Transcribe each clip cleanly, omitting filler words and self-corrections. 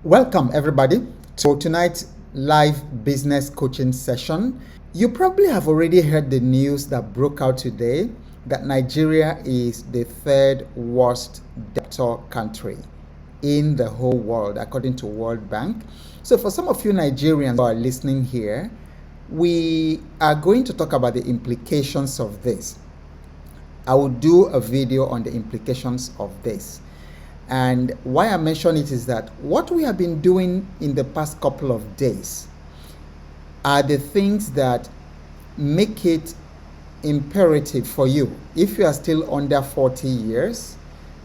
Welcome, everybody, to tonight's live business coaching session. You probably have already heard the news that broke out today that Nigeria is the third worst debtor country in the whole world, according to World Bank. So for some of you Nigerians who are listening here, we are going to talk about the implications of this. I will do a video on the implications of this. And why I mention it is that what we have been doing in the past couple of days are the things that make it imperative for you, if you are still under 40 years,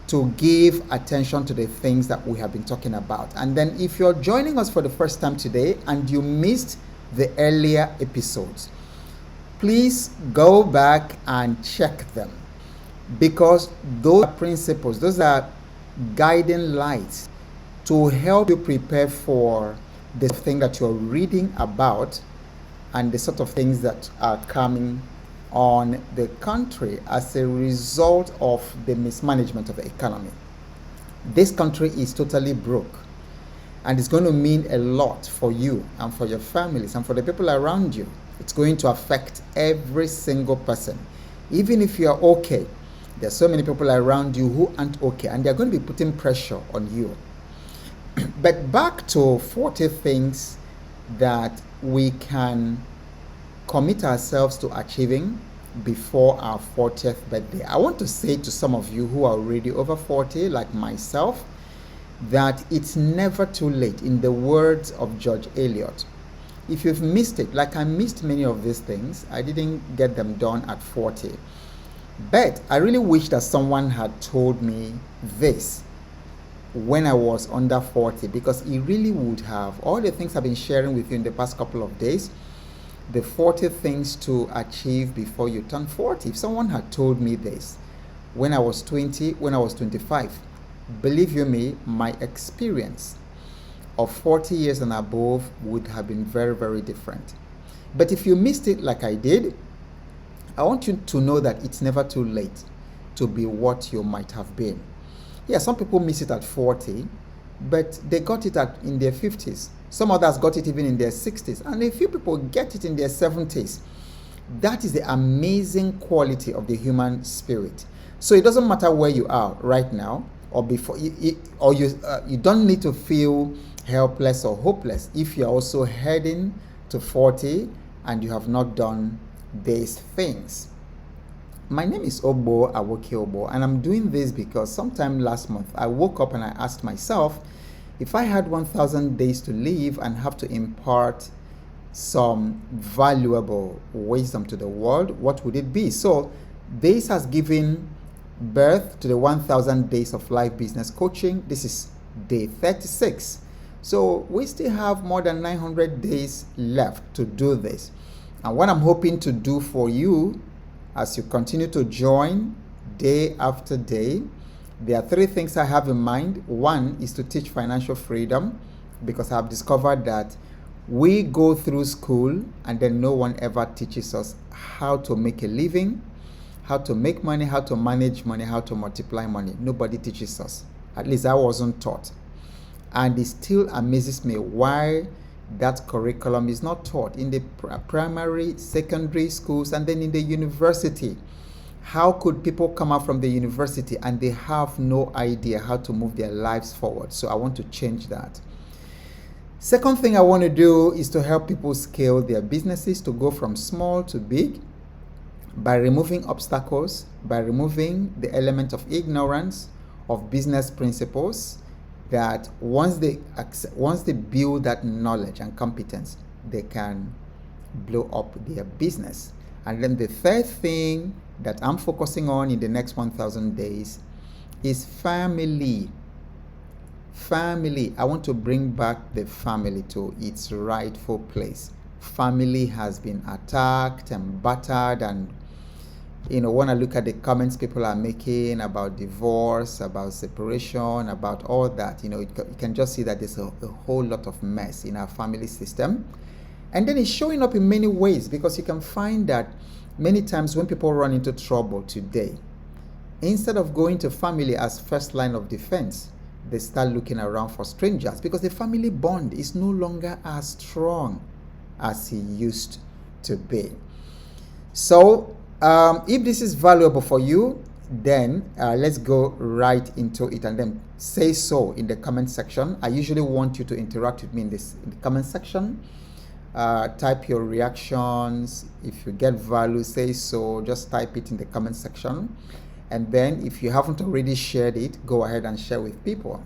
to give attention to the things that we have been talking about. And then if you're joining us for the first time today and you missed the earlier episodes, please go back and check them, because those are principles, those are guiding lights to help you prepare for the thing that you're reading about and the sort of things that are coming on the country as a result of the mismanagement of the economy. This country is totally broke, and it's going to mean a lot for you and for your families and for the people around you. It's going to affect every single person. Even if you're okay, there's so many people around you who aren't okay, and they're going to be putting pressure on you. But back to 40 things that we can commit ourselves to achieving before our 40th birthday. I want to say to some of you who are already over 40, like myself, that it's never too late. In the words of George Eliot, if you've missed it, like I missed many of these things, I didn't get them done at 40. But I really wish that someone had told me this when I was under 40, because it really would have. All the things I've been sharing with you in the past couple of days, the 40 things to achieve before you turn 40. If someone had told me this when I was 20, when I was 25, believe you me, my experience of 40 years and above would have been very, very different. But if you missed it like I did, I want you to know that it's never too late to be what you might have been. Yeah, some people miss it at 40, but they got it in their 50s. Some others got it even in their 60s. And a few people get it in their 70s. That is the amazing quality of the human spirit. So it doesn't matter where you are right now or before, you don't need to feel helpless or hopeless if you're also heading to 40 and you have not done these things. My name is Ogbo Awoke Ogbo, and I'm doing this because sometime last month I woke up and I asked myself, if I had 1,000 days to live and have to impart some valuable wisdom to the world, what would it be? So this has given birth to the 1,000 days of life business coaching. This is day 36. So we still have more than 900 days left to do this. And what I'm hoping to do for you as you continue to join day after day, there are three things I have in mind. One is to teach financial freedom, because I've discovered that we go through school and then no one ever teaches us how to make a living, how to make money, how to manage money, how to multiply money. Nobody teaches us. At least I wasn't taught. And it still amazes me why that curriculum is not taught in the primary, secondary schools, and then in the university. How could people come out from the university and they have no idea how to move their lives forward? So I want to change that. Second thing I want to do is to help people scale their businesses to go from small to big by removing obstacles, by removing the element of ignorance of business principles, that once they build that knowledge and competence, they can blow up their business. And then the third thing that I'm focusing on in the next 1,000 days is family. Family. I want to bring back the family to its rightful place. Family has been attacked and battered, and when I look at the comments people are making about divorce, about separation, about all that, you can just see that there's a whole lot of mess in our family system. And then it's showing up in many ways, because you can find that many times when people run into trouble today, instead of going to family as first line of defense, they start looking around for strangers because the family bond is no longer as strong as it used to be. So if this is valuable for you, then let's go right into it, and then say so in the comment section. I usually want you to interact with me in the comment section. Type your reactions. If you get value, say so. Just type it in the comment section. And then if you haven't already shared it, go ahead and share with people.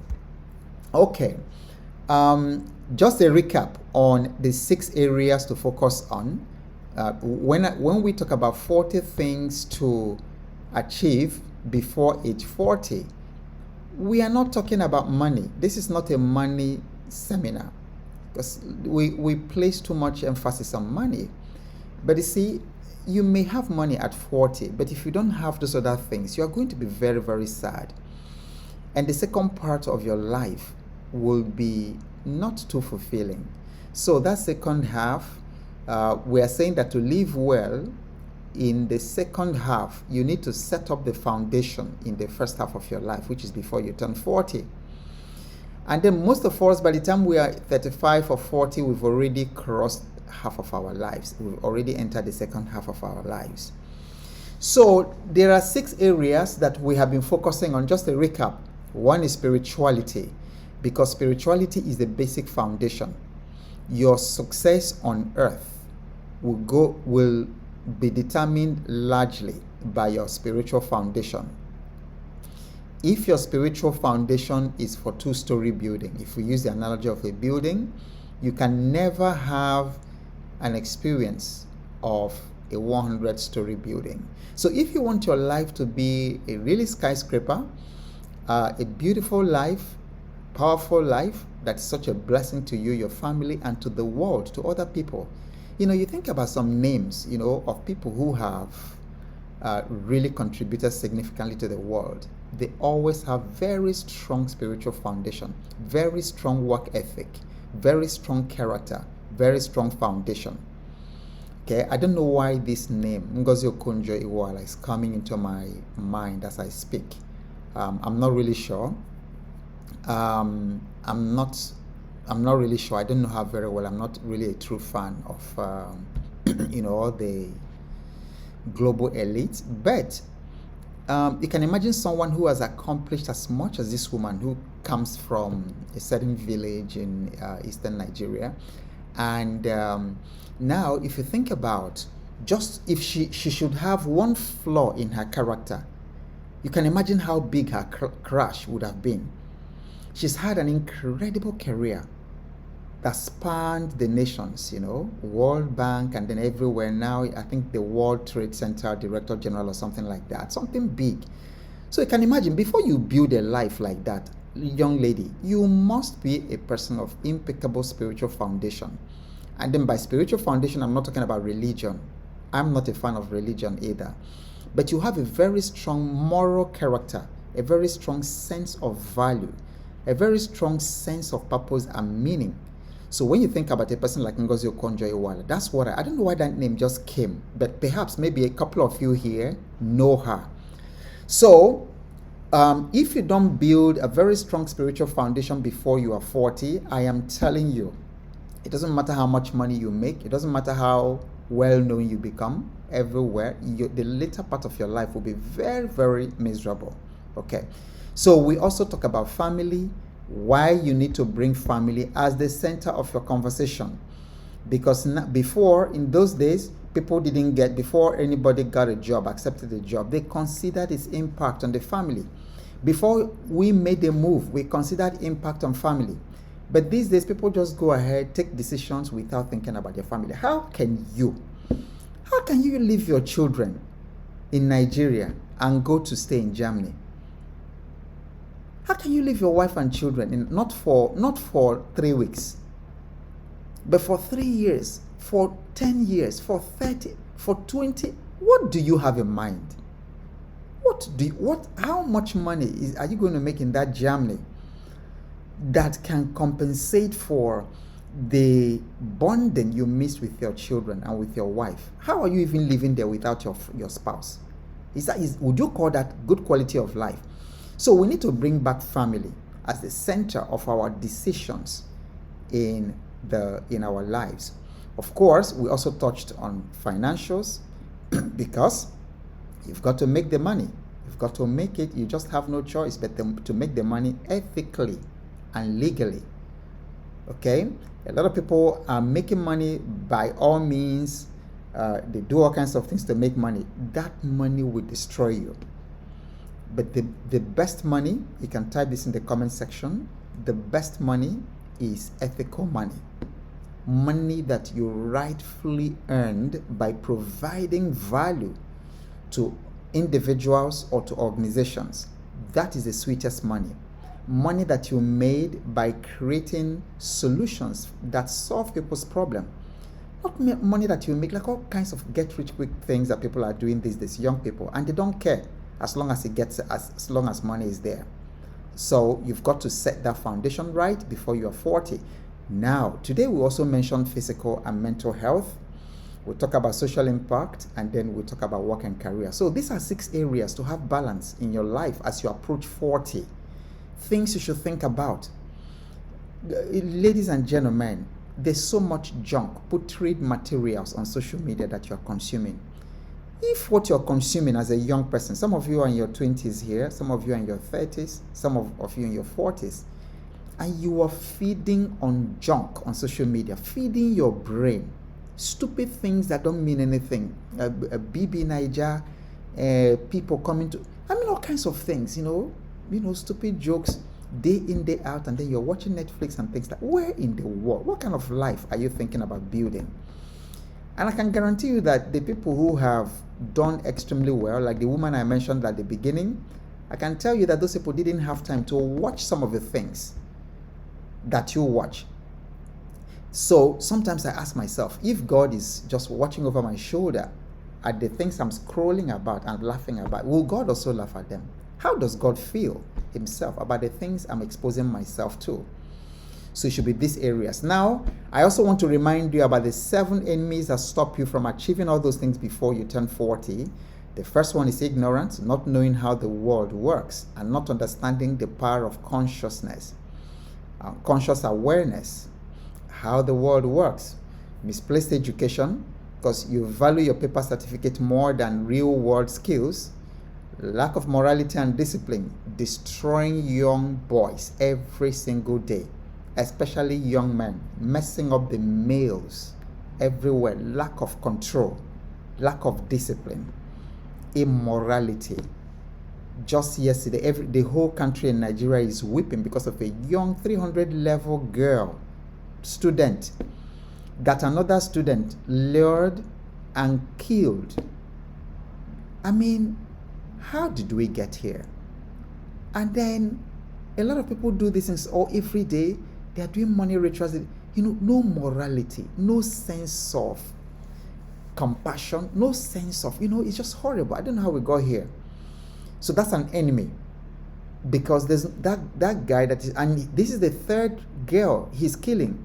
Okay. Just a recap on the 6 areas to focus on. When we talk about 40 things to achieve before age 40, we are not talking about money. This is not a money seminar, because we place too much emphasis on money. But you see, you may have money at 40, but if you don't have those other things, you are going to be very, very sad. And the second part of your life will be not too fulfilling. So that second half, we are saying that to live well in the second half, you need to set up the foundation in the first half of your life, which is before you turn 40. And then most of us, by the time we are 35 or 40, we've already crossed half of our lives. We've already entered the second half of our lives. So there are 6 areas that we have been focusing on. Just a recap. One is spirituality, because spirituality is the basic foundation. Your success on earth will be determined largely by your spiritual foundation. If your spiritual foundation is for 2-story building, if we use the analogy of a building, you can never have an experience of a 100-story building. So if you want your life to be a really skyscraper, a beautiful life, powerful life, that's such a blessing to you, your family, and to the world, to other people. You think about some names, of people who have really contributed significantly to the world. They always have very strong spiritual foundation, very strong work ethic, very strong character, very strong foundation. Okay, I don't know why this name, Ngozi Okonjo-Iweala, is coming into my mind as I speak. I'm not really sure. I'm not really sure. I don't know her very well. I'm not really a true fan of all the global elite. But you can imagine someone who has accomplished as much as this woman, who comes from a certain village in eastern Nigeria. And now, if you think about, just if she should have one flaw in her character, you can imagine how big her crash would have been. She's had an incredible career that spanned the nations, World Bank, and then everywhere now. I think the World Trade Center Director General or something like that, something big. So you can imagine, before you build a life like that, young lady, you must be a person of impeccable spiritual foundation. And then by spiritual foundation, I'm not talking about religion. I'm not a fan of religion either. But you have a very strong moral character, a very strong sense of value, a very strong sense of purpose and meaning. So when you think about a person like Ngozi Okonjo-Iweala, that's what I don't know why that name just came, but perhaps maybe a couple of you here know her. So if you don't build a very strong spiritual foundation before you are 40, I am telling you, it doesn't matter how much money you make, it doesn't matter how well known you become everywhere, the later part of your life will be very, very miserable. Okay, so we also talk about family, why you need to bring family as the center of your conversation. Because before, in those days, before anybody got a job, accepted a job, they considered its impact on the family. Before we made a move, we considered impact on family. But these days, people just go ahead, take decisions without thinking about their family. How can you leave your children in Nigeria and go to stay in Germany? How can you leave your wife and children not for 3 weeks, but for 3 years, for 10 years, for 30, for 20? What do you have in mind? How much money are you going to make in that Germany that can compensate for the bonding you missed with your children and with your wife? How are you even living there without your spouse? Would you call that good quality of life? So we need to bring back family. as the center of our decisions in our lives. Of course, we also touched on financials because you've got to make the money. You've got to make it. You just have no choice but to make the money ethically and legally. Okay? A lot of people are making money by all means. They do all kinds of things to make money. That money will destroy you. But the best money, you can type this in the comment section, the best money is ethical money. Money that you rightfully earned by providing value to individuals or to organizations. That is the sweetest money. Money that you made by creating solutions that solve people's problem. Not money that you make like all kinds of get-rich-quick things that people are doing these days, young people, and they don't care as long as as long as money is there. So you've got to set that foundation right before you are 40. Now, today we also mentioned physical and mental health. We'll talk about social impact, and then we'll talk about work and career. So these are 6 areas to have balance in your life as you approach 40. Things you should think about. Ladies and gentlemen, there's so much junk, putrid materials on social media that you're consuming. If what you're consuming as a young person, some of you are in your 20s here, some of you are in your 30s, some of you in your 40s, and you are feeding on junk on social media, feeding your brain stupid things that don't mean anything. BB Niger, people coming to, all kinds of things, stupid jokes day in, day out, and then you're watching Netflix and things like, where in the world, what kind of life are you thinking about building? And I can guarantee you that the people who have done extremely well, like the woman I mentioned at the beginning, I can tell you that those people didn't have time to watch some of the things that you watch. So sometimes I ask myself, if God is just watching over my shoulder at the things I'm scrolling about and laughing about, will God also laugh at them? How does God feel himself about the things I'm exposing myself to? So it should be these areas. Now, I also want to remind you about the 7 enemies that stop you from achieving all those things before you turn 40. The first one is ignorance, not knowing how the world works, and not understanding the power of consciousness, conscious awareness, how the world works. Misplaced education, because you value your paper certificate more than real world skills. Lack of morality and discipline, destroying young boys every single day, especially young men, messing up the males everywhere. Lack of control, lack of discipline, immorality. Just yesterday, the whole country in Nigeria is weeping because of a young 300 level girl, student, that another student lured and killed. How did we get here? And then a lot of people do these things all every day. They are doing money rituals. No morality, no sense of compassion, no sense of, it's just horrible. I don't know how we got here. So that's an enemy. Because there's that guy that is, and this is the 3rd girl he's killing.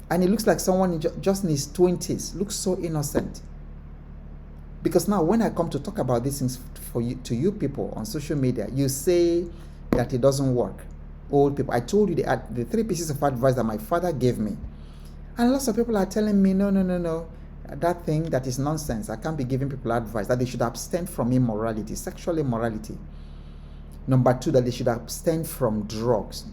And it looks like someone just in his 20s, looks so innocent. Because now when I come to talk about these things to you people on social media, you say that it doesn't work. Old people, I told you the 3 pieces of advice that my father gave me. And lots of people are telling me, no, that thing, that is nonsense. I can't be giving people advice that they should abstain from immorality, sexual immorality. Number 2, that they should abstain from drugs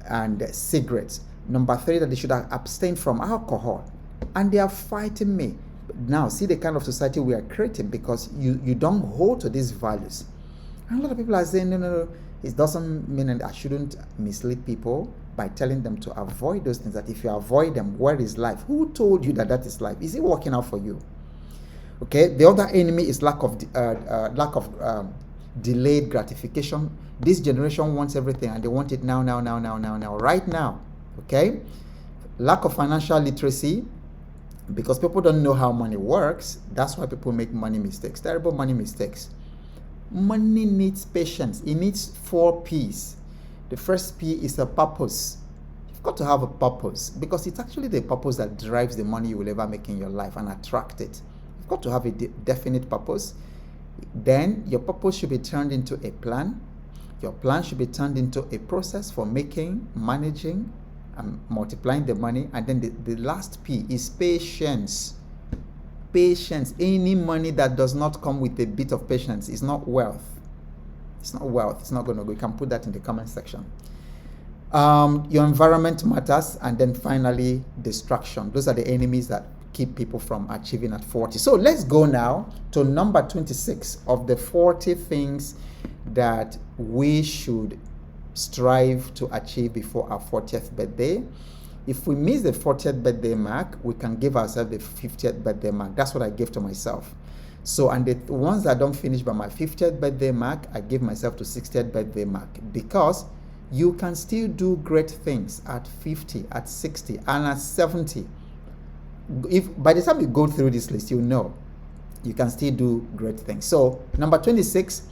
and cigarettes. Number 3, that they should abstain from alcohol. And they are fighting me. Now, see the kind of society we are creating because you don't hold to these values. And a lot of people are saying, no, it doesn't mean that I shouldn't mislead people by telling them to avoid those things, that if you avoid them, where is life? Who told you that is life? Is it working out for you? Okay, the other enemy is lack of delayed gratification. This generation wants everything and they want it now, right now. Okay, lack of financial literacy, because people don't know how money works. That's why people make money mistakes, terrible money mistakes. Money needs patience. It needs 4 P's. The first P is a purpose. You've got to have a purpose, because it's actually the purpose that drives the money you will ever make in your life and attract it. You've got to have a definite purpose. Then your purpose should be turned into a plan. Your plan should be turned into a process for making, managing, and multiplying the money. And then the last P is patience. Patience. Any money that does not come with a bit of patience is not wealth. It's not wealth. It's not going to go. You can put that in the comment section. Your environment matters. And then finally, distraction. Those are the enemies that keep people from achieving at 40. So let's go now to number 26 of the 40 things that we should strive to achieve before our 40th birthday. If we miss the 40th birthday mark, we can give ourselves the 50th birthday mark. That's what I give to myself. So, and the ones that don't finish by my 50th birthday mark, I give myself to 60th birthday mark, because you can still do great things at 50, at 60, and at 70. If by the time you go through this list, you know you can still do great things. So, number 26,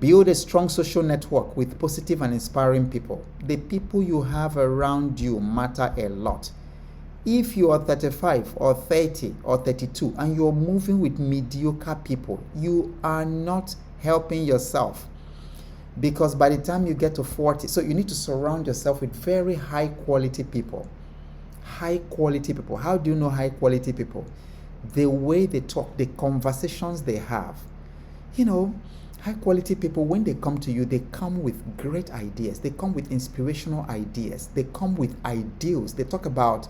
build a strong social network with positive and inspiring people. The people you have around you matter a lot. If you are 35 or 30 or 32 and you're moving with mediocre people, you are not helping yourself, because by the time you get to 40, so you need to surround yourself with very high quality people. High quality people. How do you know high quality people? The way they talk, the conversations they have. You know, high quality people, when they come to you, they come with great ideas. They come with inspirational ideas. They come with ideals. They talk about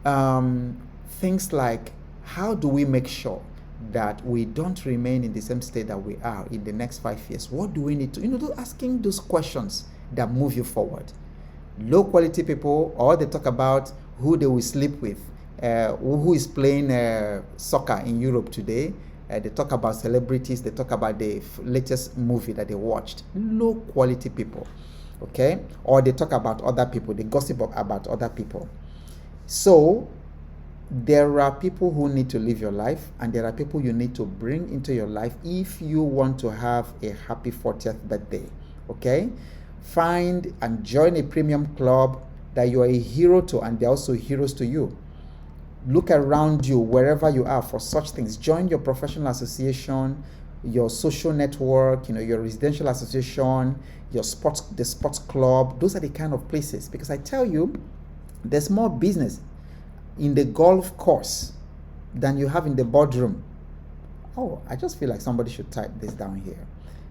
things like, how do we make sure that we don't remain in the same state that we are in the next 5 years? What do we need to, asking those questions that move you forward. Low quality people, or they talk about who they will sleep with, who is playing soccer in Europe today. They talk about celebrities. They talk about the latest movie that they watched. Low quality people, okay? Or they talk about other people. They gossip about other people. So there are people who need to live your life, and there are people you need to bring into your life if you want to have a happy 40th birthday, okay? Find and join a premium club that you are a hero to, and they're also heroes to you. Look around you wherever you are for such things. Join your professional association, your social network, your residential association, the sports club. Those are the kind of places, because I tell you, there's more business in the golf course than you have in the boardroom. Oh, I just feel like somebody should type this down here.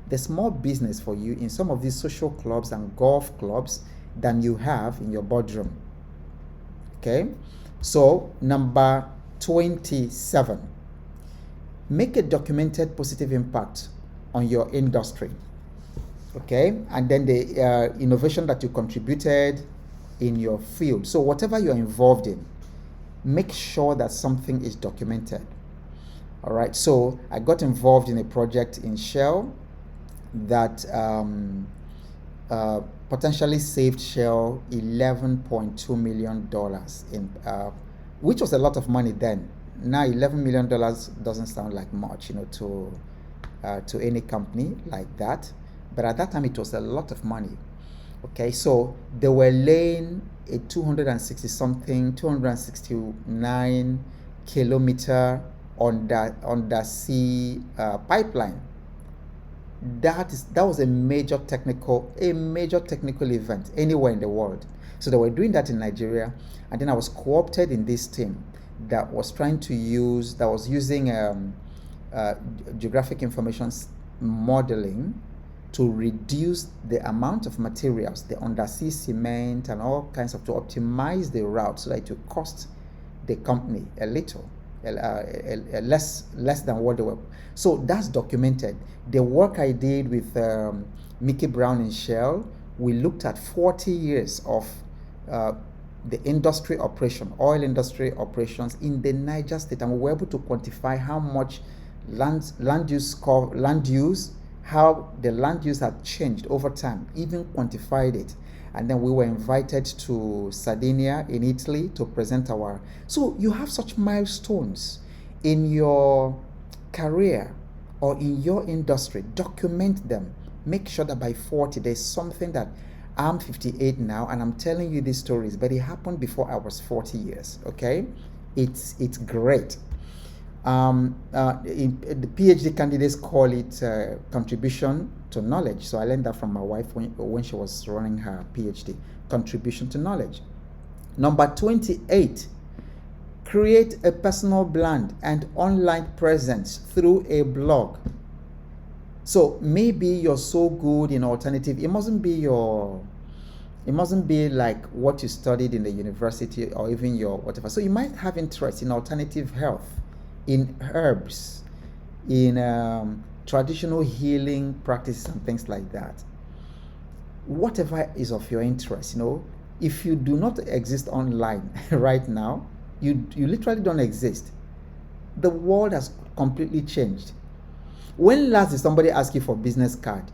There's more business for you in some of these social clubs and golf clubs than you have in your boardroom. Okay? So, number 27, make a documented positive impact on your industry. Okay? And then the innovation that you contributed in your field. So, whatever you're involved in, make sure that something is documented. All right? So, I got involved in a project in Shell that potentially saved Shell $11.2 million, which was a lot of money then. Now $11 million doesn't sound like much, to any company like that. But at that time, it was a lot of money. Okay, so they were laying a 269 kilometer undersea pipeline. That was a major technical event anywhere in the world. So they were doing that in Nigeria, and then I was co-opted in this team that was using geographic information modeling to reduce the amount of materials, the undersea cement and all kinds of, to optimize the route so that it would cost the company a little. Less than what they were. So that's documented. The work I did with Mickey Brown in Shell, we looked at 40 years of the oil industry operations in the Niger State, and we were able to quantify how much land use, how the land use had changed over time, even quantified it. And then we were invited to Sardinia in Italy to present our... So you have such milestones in your career or in your industry. Document them. Make sure that by 40, there's something that I'm 58 now, and I'm telling you these stories, but it happened before I was 40 years, okay? It's great. The PhD candidates call it contribution to knowledge. So I learned that from my wife when she was running her PhD. Contribution to knowledge. Number 28, create a personal brand and online presence through a blog. So maybe you're so good in alternative, it mustn't be like what you studied in the university or even your whatever. So you might have interest in alternative health, in herbs, in traditional healing practices and things like that. Whatever is of your interest, if you do not exist online right now, you literally don't exist. The world has completely changed. When last did somebody ask you for business card?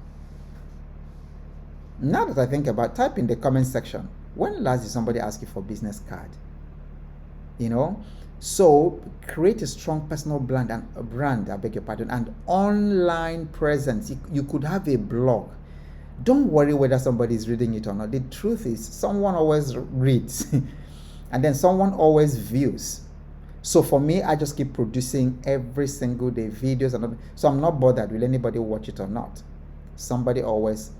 Now that I think about it, type in the comment section. When last did somebody ask you for business card? So create a strong personal brand and online presence. You could have a blog. Don't worry whether somebody is reading it or not. The truth is, someone always reads and then someone always views. So for me, I just keep producing every single day videos, so I'm not bothered will anybody watch it or not. Somebody always,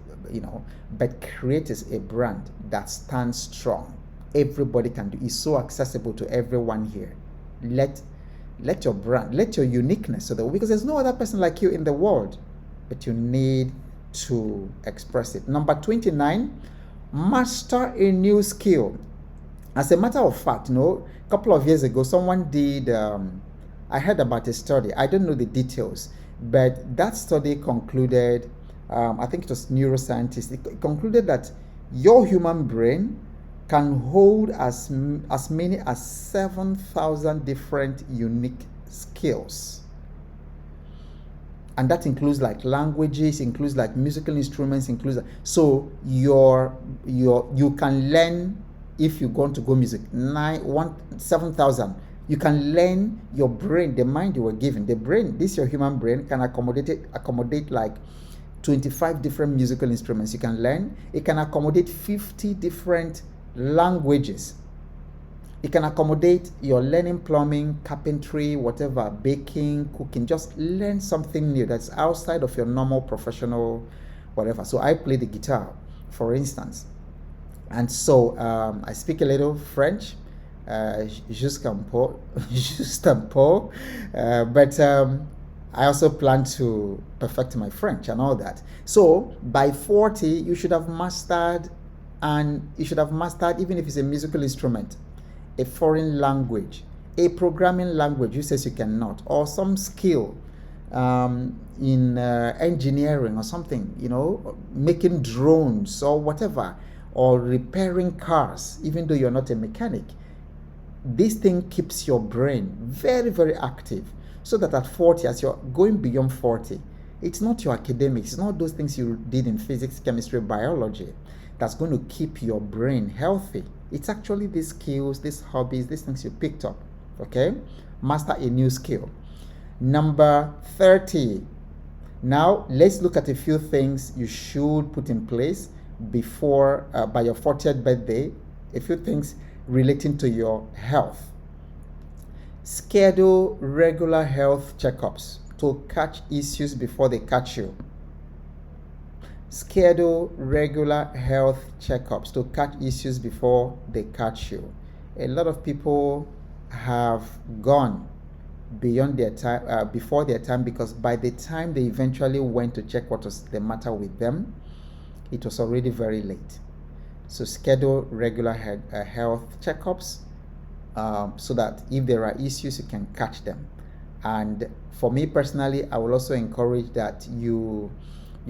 but create a brand that stands strong. Everybody can do. It's so accessible to everyone here. Let your brand, let your uniqueness, because there's no other person like you in the world, but you need to express it. Number 29, master a new skill. As a matter of fact, a couple of years ago, someone did, I heard about a study. I don't know the details, but that study concluded, I think it was neuroscientists, it concluded that your human brain can hold as many as 7,000 different unique skills. And that includes like languages, includes like musical instruments, so you can learn. If you want to go music, 7,000. You can learn. Your brain, the mind you were given, the brain, this your human brain can accommodate like 25 different musical instruments. You can learn. It can accommodate 50 different languages. It can accommodate your learning plumbing, carpentry, whatever, baking, cooking. Just learn something new that's outside of your normal professional whatever. So I play the guitar, for instance. And so I speak a little French, juste un peu, but I also plan to perfect my French and all that. So by 40, you should have mastered, even if it's a musical instrument, a foreign language, a programming language you says you cannot, or some skill in engineering or something, making drones or whatever, or repairing cars, even though you're not a mechanic. This thing keeps your brain very, very active, so that at 40, as you're going beyond 40, it's not your academics, it's not those things you did in physics, chemistry, biology that's going to keep your brain healthy. It's actually these skills, these hobbies, these things you picked up. Okay? Master a new skill. Number 30. Now, let's look at a few things you should put in place before by your 40th birthday. A few things relating to your health. Schedule regular health checkups to catch issues before they catch you. Schedule regular health checkups to catch issues before they catch you. A lot of people have gone beyond their time, before their time, because by the time they eventually went to check what was the matter with them, it was already very late. So schedule regular health checkups so that if there are issues, you can catch them. And for me personally, I will also encourage that you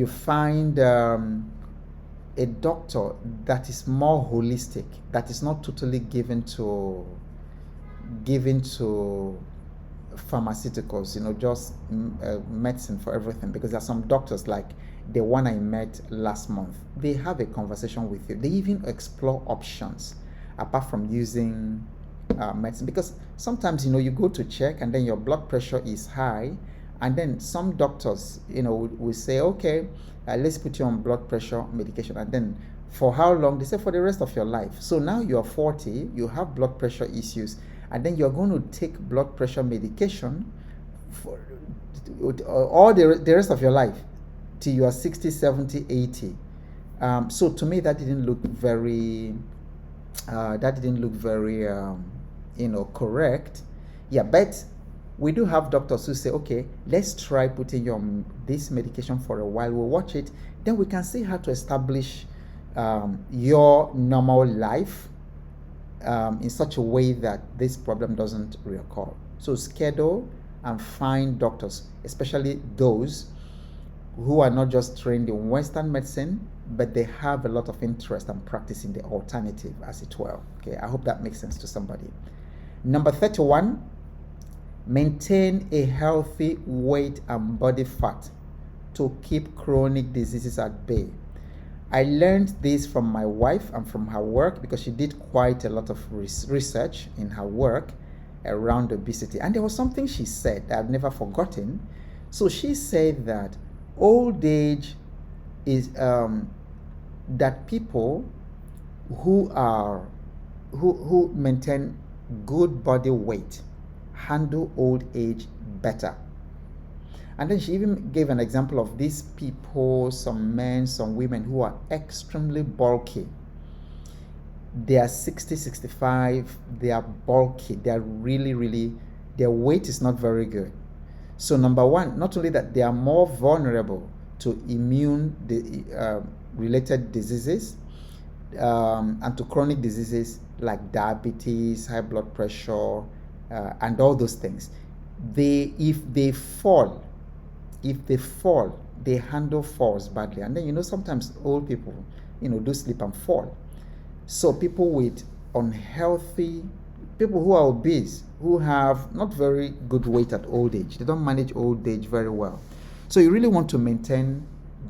find a doctor that is more holistic, that is not totally given to pharmaceuticals, just medicine for everything. Because there are some doctors, like the one I met last month, they have a conversation with you. They even explore options apart from using medicine. Because sometimes, you go to check and then your blood pressure is high, and then some doctors, will say, okay, let's put you on blood pressure medication. And then for how long? They say for the rest of your life. So now you are 40, you have blood pressure issues, and then you're going to take blood pressure medication for all the rest of your life. till you are 60, 70, 80. So to me, that didn't look very, correct. Yeah, but we do have doctors who say, okay, let's try putting you on this medication for a while. We'll watch it. Then we can see how to establish your normal life in such a way that this problem doesn't reoccur. So schedule and find doctors, especially those who are not just trained in Western medicine, but they have a lot of interest and practice in the alternative, as it were. Okay, I hope that makes sense to somebody. Number 31, maintain a healthy weight and body fat to keep chronic diseases at bay. I learned this from my wife and from her work, because she did quite a lot of research in her work around obesity. And there was something she said that I've never forgotten. So she said that old age is that people who maintain good body weight handle old age better. And then she even gave an example of these people, some men, some women who are extremely bulky. They are 60, 65, they are bulky, they are really, their weight is not very good. So number one, not only that, they are more vulnerable to immune related diseases and to chronic diseases like diabetes, high blood pressure, and all those things. If they fall, they handle falls badly. And then, sometimes old people, do slip and fall. So people with unhealthy, people who are obese, who have not very good weight at old age, they don't manage old age very well. So you really want to maintain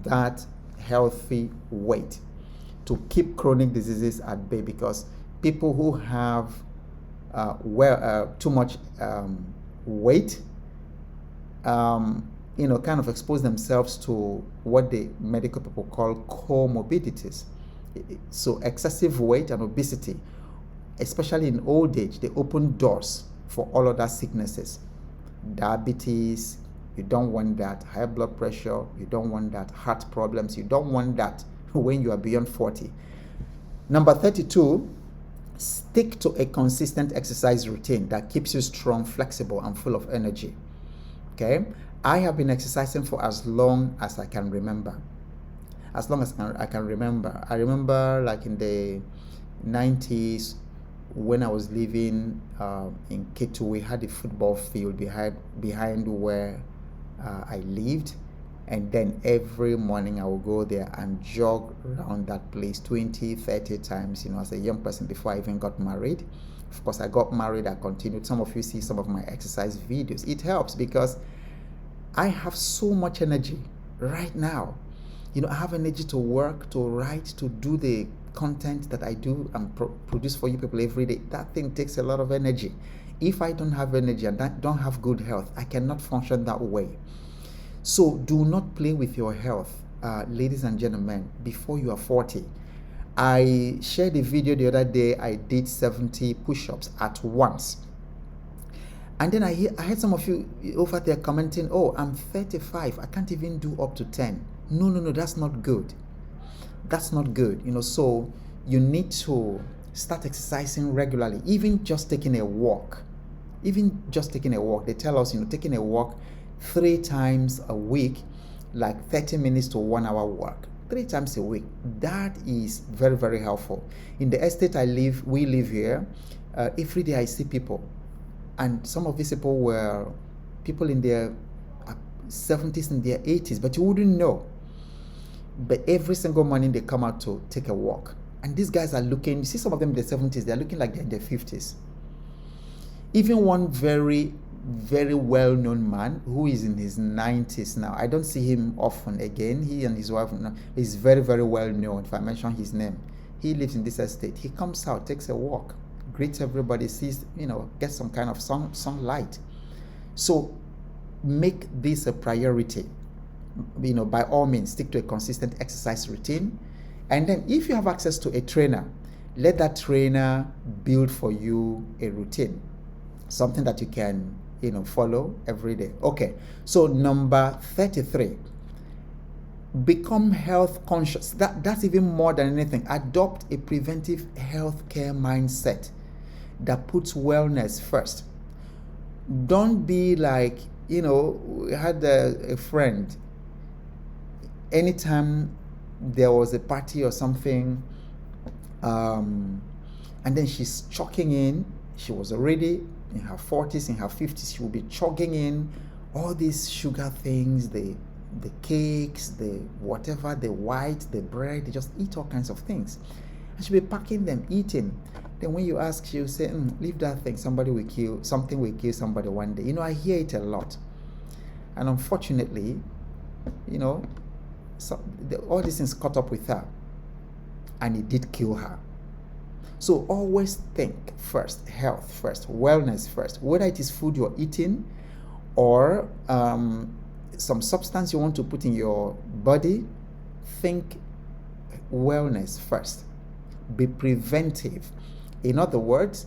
that healthy weight to keep chronic diseases at bay, because people who have too much weight, kind of expose themselves to what the medical people call comorbidities. So excessive weight and obesity, especially in old age, they open doors for all other sicknesses. Diabetes, you don't want that. High blood pressure, you don't want that. Heart problems, you don't want that when you are beyond 40. Number 32, stick to a consistent exercise routine that keeps you strong, flexible, and full of energy. Okay? I have been exercising for as long as I can remember. As long as I can remember. I remember like in the 90s when I was living in Ketu, we had a football field behind where I lived. And then every morning I would go there and jog around that place 20, 30 times, as a young person before I even got married. Of course, I got married, I continued. Some of you see some of my exercise videos. It helps because I have so much energy right now. I have energy to work, to write, to do the content that I do and produce for you people every day. That thing takes a lot of energy. If I don't have energy and don't have good health, I cannot function that way. So do not play with your health, ladies and gentlemen, before you are 40. I shared a video the other day. I did 70 push-ups at once. And then I had some of you over there commenting, oh, I'm 35. I can't even do up to 10. No, that's not good. That's not good. So you need to start exercising regularly, even just taking a walk. They tell us, taking a walk 3 times a week, like 30 minutes to 1 hour walk, 3 times a week. That is very, very helpful. In the estate we live here, every day I see people, and some of these people were people in their 70s and their 80s, but you wouldn't know. But every single morning they come out to take a walk, and these guys are looking, you see some of them in their 70s, they're looking like they're in their 50s. Even one very, very well-known man who is in his 90s now, I don't see him often again. He and his wife, he's very, very well known. If I mention his name, he lives in this estate. He comes out, takes a walk, greets everybody, sees, gets some kind of sunlight. So make this a priority. By all means, stick to a consistent exercise routine. And then if you have access to a trainer, let that trainer build for you a routine, something that you can follow every day. Okay, so number 33, Become health conscious. That's even more than anything. Adopt a preventive healthcare mindset that puts wellness first. Don't be like, we had a friend, anytime there was a party or something, and then she's chugging in, she was already in her 40s, in her 50s, she will be chugging in all these sugar things, the cakes, the whatever, the white, the bread, they just eat all kinds of things. And she'll be packing them, eating. Then when you ask, she'll say, leave that thing, something will kill somebody one day. I hear it a lot. And unfortunately, all these things caught up with her. And it did kill her. So always think first, health first, wellness first. Whether it is food you're eating or some substance you want to put in your body, think wellness first. Be preventive. In other words,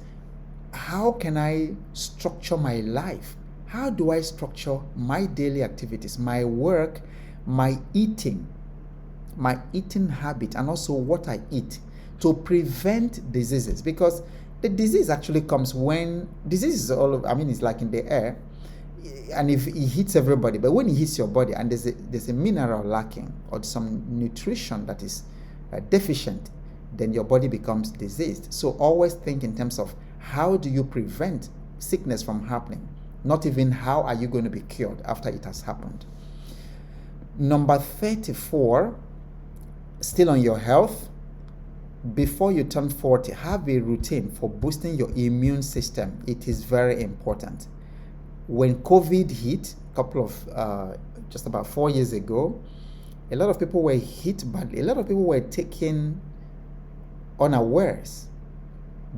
how can I structure my life? How do I structure my daily activities, my work, my eating habit, and also what I eat to prevent diseases? Because the disease actually comes when disease is it's like in the air, and if it hits everybody, but when it hits your body and there's a mineral lacking or some nutrition that is deficient, then your body becomes diseased. So always think in terms of how do you prevent sickness from happening, not even how are you going to be cured after it has happened. Number 34, still on your health. Before you turn 40, have a routine for boosting your immune system. It is very important. When COVID hit, just about 4 years ago, a lot of people were hit badly. A lot of people were taken unawares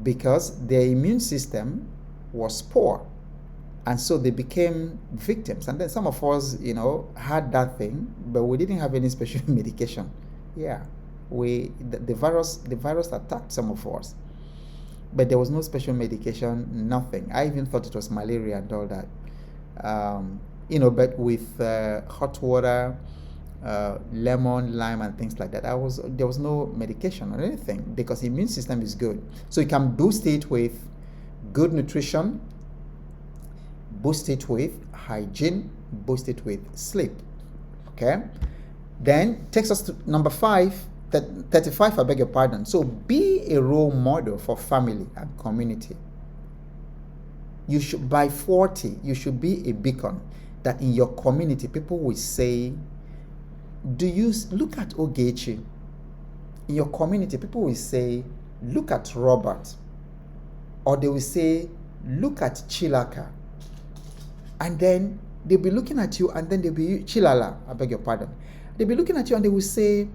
because their immune system was poor. And so they became victims. And then some of us, had that thing, but we didn't have any special medication. Yeah, the virus attacked some of us, but there was no special medication, nothing. I even thought it was malaria and all that. But with hot water, lemon, lime, and things like that, there was no medication or anything because the immune system is good. So you can boost it with good nutrition, boost it with hygiene, boost it with sleep. Okay? Then takes us to number 35, I beg your pardon. So be a role model for family and community. By 40, you should be a beacon that in your community, people will say, do you look at Ogechi? In your community, people will say, look at Robert. Or they will say, look at Chilaka. And then they'll be looking at you, and then they'll be, Chilala, I beg your pardon. They'll be looking at you and they will say,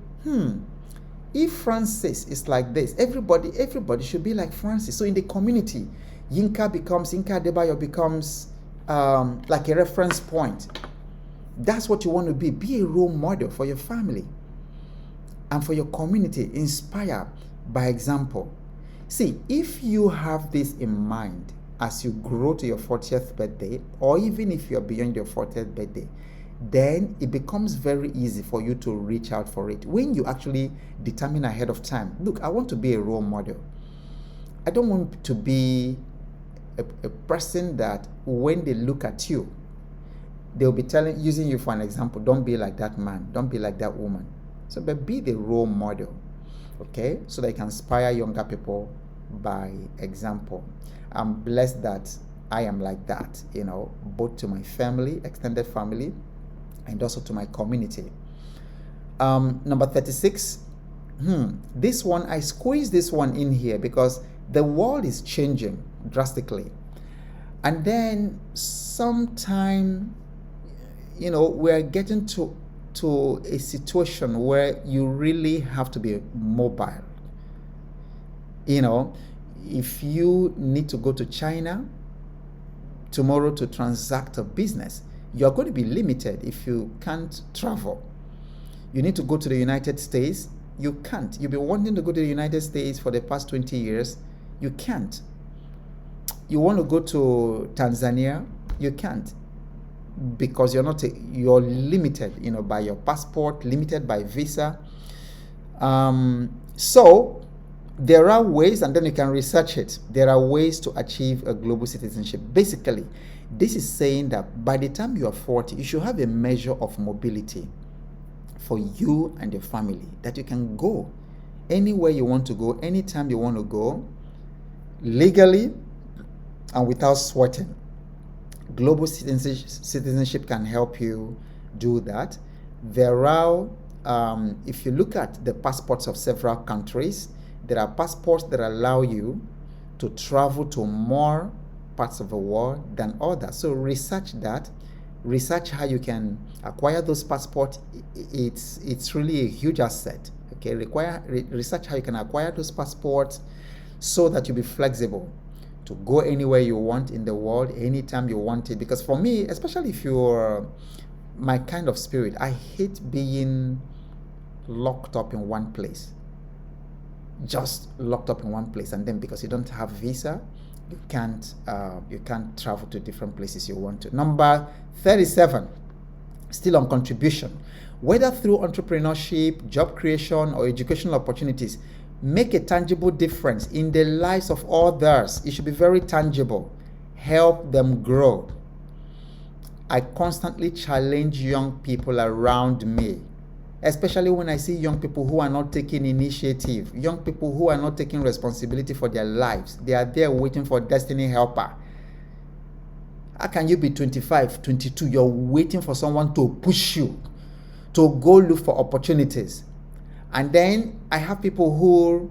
if Francis is like this, everybody should be like Francis. So in the community, Yinka Adebayo becomes like a reference point. That's what you want to be. Be a role model for your family and for your community. Inspire by example. See, if you have this in mind as you grow to your 40th birthday, or even if you're beyond your 40th birthday, then it becomes very easy for you to reach out for it. When you actually determine ahead of time, look, I want to be a role model. I don't want to be a person that when they look at you, they'll be using you for an example. Don't be like that man. Don't be like that woman. So, but be the role model, okay? So that you can inspire younger people by example. I'm blessed that I am like that, both to my family, extended family, and also to my community. Number 36. This one, I squeezed this one in here because the world is changing drastically. And then sometime, we're getting to a situation where you really have to be mobile. If you need to go to China tomorrow to transact a business, you're going to be limited if you can't travel. You need to go to the United States, you can't. You've been wanting to go to the United States for the past 20 years, you can't. You want to go to Tanzania, you can't. because you're limited, by your passport, limited by visa. So there are ways, and then you can research it. There are ways to achieve a global citizenship. Basically, this is saying that by the time you are 40, you should have a measure of mobility for you and your family, that you can go anywhere you want to go, anytime you want to go, legally and without sweating. Global citizenship can help you do that. There are, if you look at the passports of several countries, there are passports that allow you to travel to more parts of the world than others. So research that. Research how you can acquire those passports. It's really a huge asset. Okay, research how you can acquire those passports so that you'll be flexible to go anywhere you want in the world, anytime you want it. Because for me, especially if you're my kind of spirit, I hate being locked up in one place. Just locked up in one place, and then because you don't have visa, you can't travel to different places you want to. Number 37, still on contribution. Whether through entrepreneurship, job creation, or educational opportunities, make a tangible difference in the lives of others. It should be very tangible. Help them grow. I constantly challenge young people around me, especially when I see young people who are not taking initiative, young people who are not taking responsibility for their lives. They are there waiting for destiny helper. How can you be 25, 22? You're waiting for someone to push you to go look for opportunities. And then I have people who,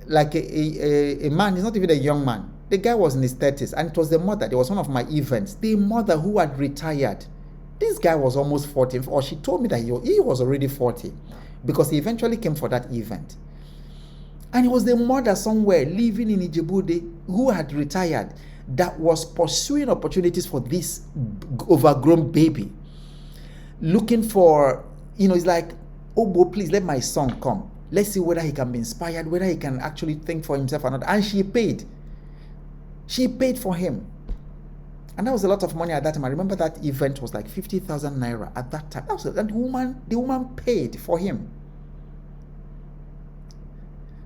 like a man, he's not even a young man. The guy was in his 30s, and it was the mother. There was one of my events. The mother who had retired. This guy was almost 40, or she told me that he was already 40, because he eventually came for that event. And it was the mother somewhere living in Ijebuode who had retired that was pursuing opportunities for this overgrown baby. Looking for, it's like, Ogbo, please let my son come. Let's see whether he can be inspired, whether he can actually think for himself or not. And she paid. She paid for him. And that was a lot of money at that time. I remember that event was like 50,000 naira at that time. And the woman paid for him.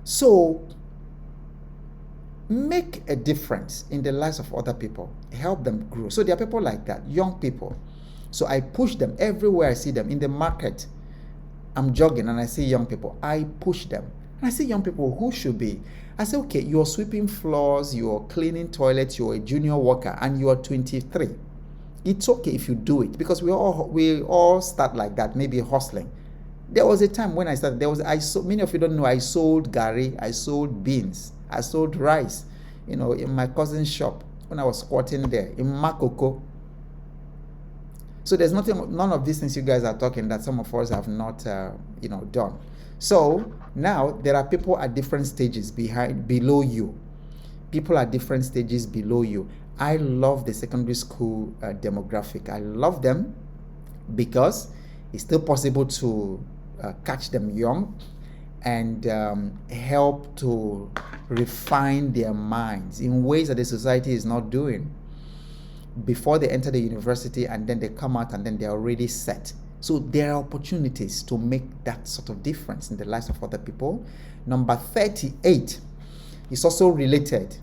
So make a difference in the lives of other people. Help them grow. So there are people like that, young people. So I push them everywhere I see them. In the market, I'm jogging and I see young people. I push them. And I see young people who should be. I say, okay, you're sweeping floors, you're cleaning toilets, you're a junior worker, and you're 23. It's okay if you do it, because we all start like that, maybe hustling. There was a time when I started, many of you don't know, I sold gari, I sold beans, I sold rice, in my cousin's shop when I was squatting there, in Makoko. So there's none of these things you guys are talking that some of us have not, done. So now there are people at different stages below you. People at different stages below you. I love the secondary school demographic. I love them because it's still possible to catch them young and help to refine their minds in ways that the society is not doing. Before they enter the university, and then they come out and then they're already set. So there are opportunities to make that sort of difference in the lives of other people. Number 38 is also related.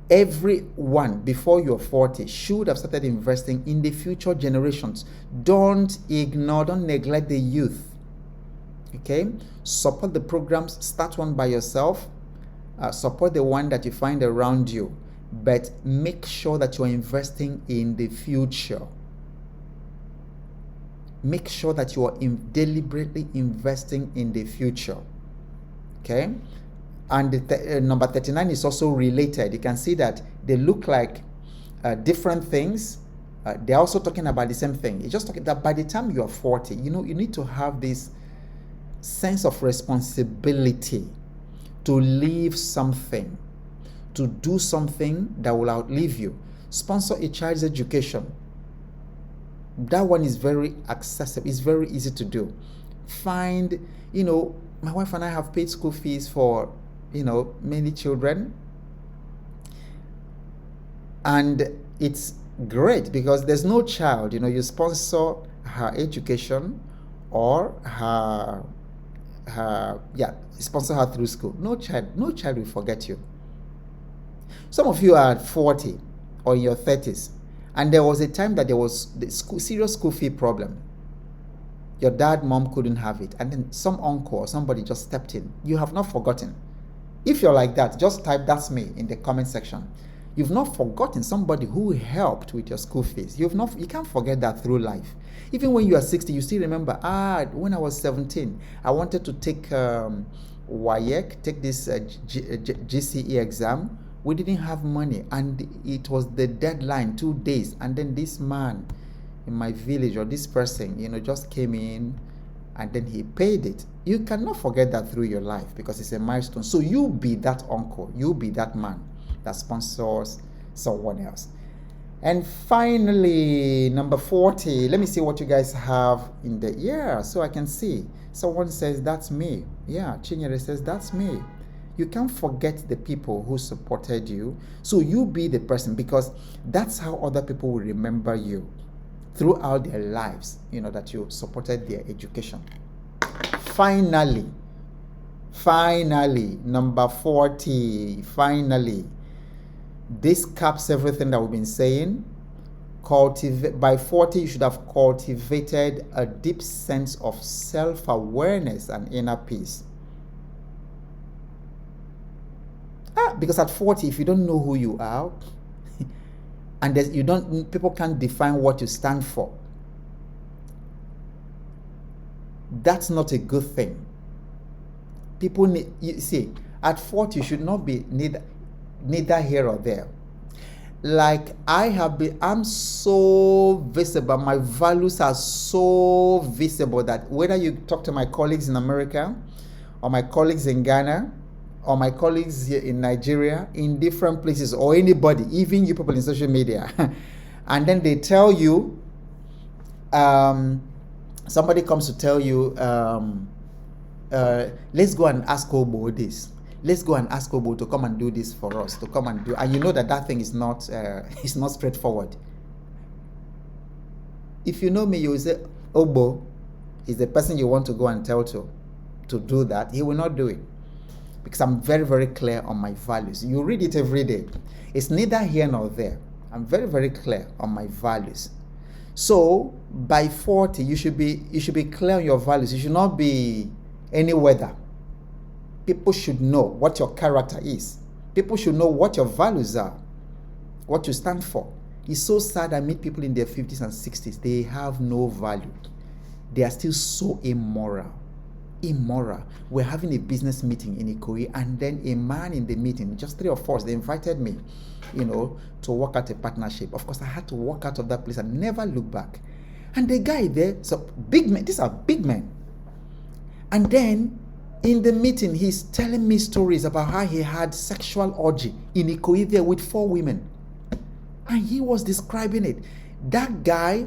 Everyone before you're 40 should have started investing in the future generations. Don't neglect the youth. Okay? Support the programs. Start one by yourself. Support the one that you find around you. But make sure that you're investing in the future. Make sure that you are deliberately investing in the future. Okay? And number 39 is also related. You can see that they look like different things. They're also talking about the same thing. It's just talking that by the time you are 40, you need to have this sense of responsibility to leave something, to do something that will outlive you. Sponsor a child's education. That one is very accessible. It's very easy to do. Find, my wife and I have paid school fees for, many children. And it's great, because there's no child, you sponsor her education or sponsor her through school. No child will forget you. Some of you are at 40 or in your 30s, and there was a time that there was the serious school fee problem. Your dad, mom couldn't have it, and then some uncle or somebody just stepped in. You have not forgotten. If you're like that, just type "that's me" in the comment section. You've not forgotten somebody who helped with your school fees. You can't forget that through life. Even when you are 60, you still remember, when I was 17, I wanted to take WAEC, take this GCE exam. We didn't have money, and it was the deadline, 2 days, and then this man in my village, or this person, just came in, and then he paid it. You cannot forget that through your life, because it's a milestone. So you be that uncle, you be that man that sponsors someone else. And finally, number 40, let me see what you guys have in the so I can see. Someone says, "That's me." Yeah, Chinyere says, "That's me." You can't forget the people who supported you. So you be the person, because that's how other people will remember you throughout their lives, that you supported their education. Finally, number 40, this caps everything that we've been saying. By 40, you should have cultivated a deep sense of self-awareness and inner peace. Because at 40, if you don't know who you are, and people can't define what you stand for, that's not a good thing. People at 40, you should not be neither here or there. Like I'm so visible. My values are so visible that whether you talk to my colleagues in America, or my colleagues in Ghana, or my colleagues here in Nigeria, in different places, or anybody, even you people in social media, and then they tell you, somebody comes to tell you, let's go and ask Ogbo this. Let's go and ask Ogbo to come and do this for us, to come and do, and you know that thing is not straightforward. If you know me, you will say, Ogbo is the person you want to go and tell to do that. He will not do it, because I'm very, very clear on my values. You read it every day. It's neither here nor there. I'm very, very clear on my values. So by 40, you should be clear on your values. You should not be any weather. People should know what your character is. People should know what your values are, what you stand for. It's so sad. I meet people in their 50s and 60s. They have no value. They are still so immoral. We're having a business meeting in Ikoyi, and then a man in the meeting, just 3 or 4, they invited me, to work out a partnership. Of course, I had to walk out of that place and never look back. And the guy there, so big men, these are big men. And then in the meeting, he's telling me stories about how he had sexual orgy in Ikoyi there with 4 women. And he was describing it. That guy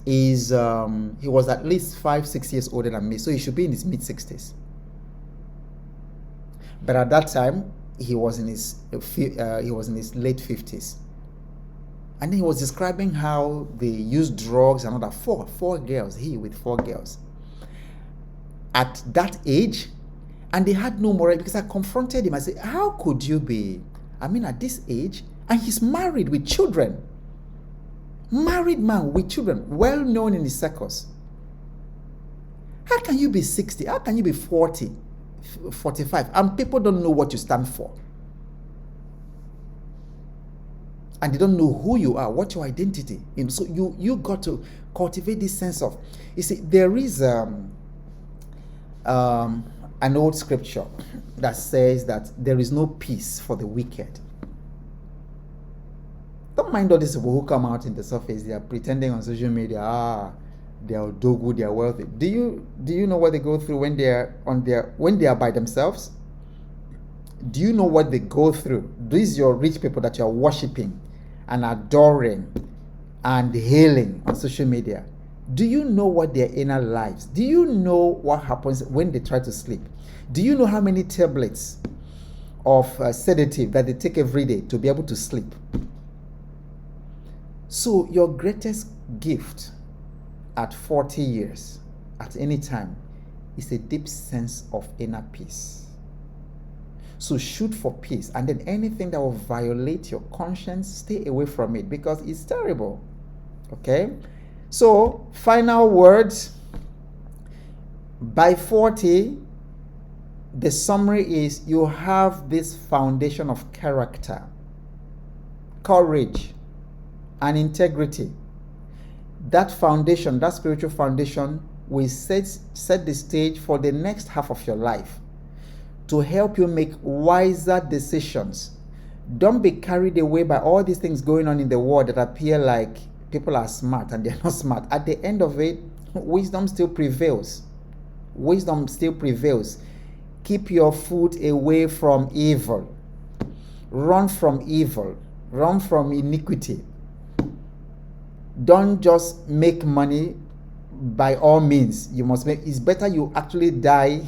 is he was at least 5-6 years older than me, so he should be in his mid-60s. But at that time, he was in his late 50s. And then he was describing how they used drugs and all that. Four girls, he with 4 girls at that age, and they had no moral. Because I confronted him, I said, how could you be, at this age, and he's married with children. Married man with children, well known in his circles. How can you be 60? How can you be 40, 45, and people don't know what you stand for? And they don't know who you are, what your identity is. So you got to cultivate this sense of, there is an old scripture that says that there is no peace for the wicked. Don't mind all these people who come out in the surface. They are pretending on social media, they are dogu, they are wealthy. Do you know what they go through when they are by themselves? Do you know what they go through? These your rich people that you are worshiping and adoring and hailing on social media. Do you know what their inner lives? Do you know what happens when they try to sleep? Do you know how many tablets of sedative that they take every day to be able to sleep. So your greatest gift at 40 years, at any time, is a deep sense of inner peace. So shoot for peace, and then anything that will violate your conscience, stay away from it, because it's terrible. Okay? So, final words. By 40, the summary is you have this foundation of character, courage, and integrity. That foundation, that spiritual foundation, will set the stage for the next half of your life to help you make wiser decisions. Don't be carried away by all these things going on in the world that appear like people are smart and they're not smart. At the end of it, wisdom still prevails. Wisdom still prevails. Keep your foot away from evil. Run from evil. Run from iniquity. Don't just make money by all means. You must make. It's better you actually die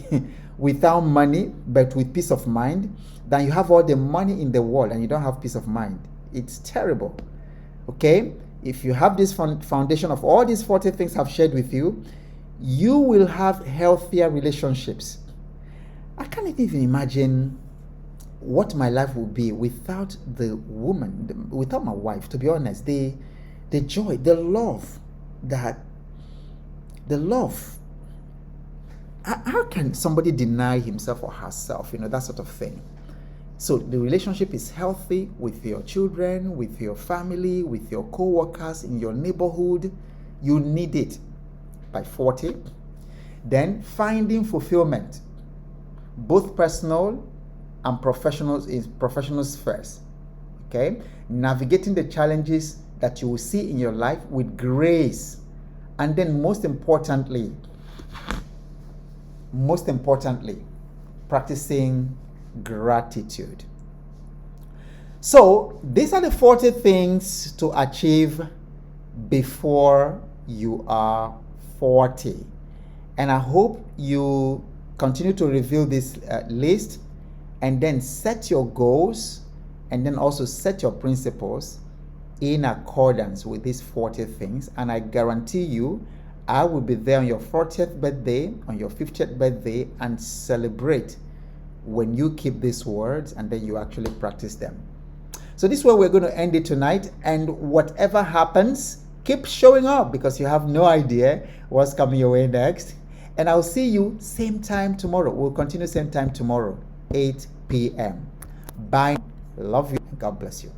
without money but with peace of mind than you have all the money in the world and you don't have peace of mind. It's terrible. Okay? If you have this foundation of all these 40 things I've shared with you, you will have healthier relationships. I can't even imagine what my life would be without the woman, without my wife, to be honest. The joy, the love. How can somebody deny himself or herself, that sort of thing? So the relationship is healthy with your children, with your family, with your co-workers, in your neighborhood. You need it by 40. Then finding fulfillment, both personal and professional spheres. Okay? Navigating the challenges that you will see in your life with grace. And then most importantly, practicing gratitude. So these are the 40 things to achieve before you are 40. And I hope you continue to review this list and then set your goals and then also set your principles in accordance with these 40 things. And I guarantee you, I will be there on your 40th birthday, on your 50th birthday, and celebrate when you keep these words and then you actually practice them. So this is where we're going to end it tonight. And whatever happens, keep showing up, because you have no idea what's coming your way next. And I'll see you same time tomorrow. We'll continue same time tomorrow, 8 p.m. Bye. Love you. God bless you.